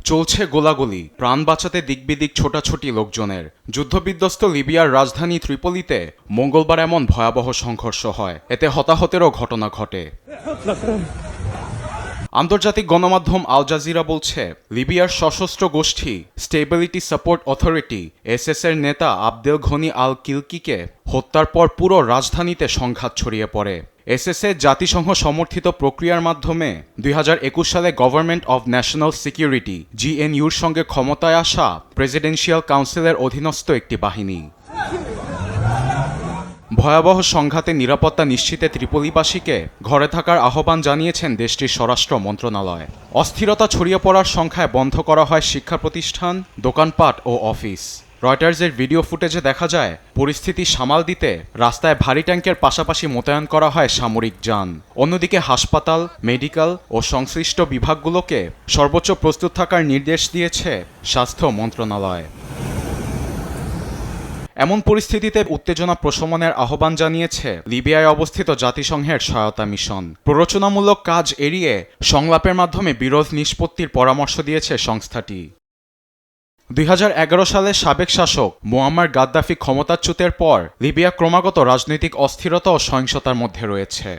চলছে গোলাগুলি, প্রাণ বাঁচাতে দিকবিদিক ছোটাছুটি লোকজনের। যুদ্ধবিধ্বস্ত লিবিয়ার রাজধানী ত্রিপোলিতে মঙ্গলবার এমন ভয়াবহ সংঘর্ষ হয়, এতে হতাহতেরও ঘটনা ঘটে। আন্তর্জাতিক গণমাধ্যম আল জাজিরা বলছে, লিবিয়ার সশস্ত্র গোষ্ঠী স্টেবিলিটি সাপোর্ট অথরিটি এসএস এর নেতা আবদেল ঘনি আল কিলকিকে হত্যার পর পুরো রাজধানীতে সংঘাত ছড়িয়ে পড়ে। এসএস এ জাতিসংঘ সমর্থিত প্রক্রিয়ার মাধ্যমে 2021 সালে গভর্নমেন্ট অব ন্যাশনাল সিকিউরিটি জিএনইউর সঙ্গে ক্ষমতায় আসা প্রেসিডেন্সিয়াল কাউন্সিলের অধীনস্থ একটি বাহিনী। ভয়াবহ সংঘাতে নিরাপত্তা নিশ্চিতে ত্রিপোলিবাসীকে ঘরে থাকার আহ্বান জানিয়েছেন দেশটির স্বরাষ্ট্র মন্ত্রণালয়। অস্থিরতা ছড়িয়ে পড়ার সংখ্যায় বন্ধ করা হয় শিক্ষা প্রতিষ্ঠান, দোকানপাট ও অফিস। রয়টার্সের ভিডিও ফুটেজে দেখা যায়, পরিস্থিতি সামাল দিতে রাস্তায় ভারী ট্যাঙ্কের পাশাপাশি মোতায়েন করা হয় সামরিক যান। অন্যদিকে হাসপাতাল, মেডিকেল ও সংশ্লিষ্ট বিভাগগুলোকে সর্বোচ্চ প্রস্তুত থাকার নির্দেশ দিয়েছে স্বাস্থ্য মন্ত্রণালয়। এমন পরিস্থিতিতে উত্তেজনা প্রশমনের আহ্বান জানিয়েছে লিবিয়ায় অবস্থিত জাতিসংঘের সহায়তা মিশন। প্ররোচনামূলক কাজ এড়িয়ে সংলাপের মাধ্যমে বিরোধ নিষ্পত্তির পরামর্শ দিয়েছে সংস্থাটি। 2011 সালে সাবেক শাসক মুয়াম্মার গাদ্দাফি ক্ষমতাচ্যুতের পর লিবিয়া ক্রমাগত রাজনৈতিক অস্থিরতা ও সহিংসতার মধ্যে রয়েছে।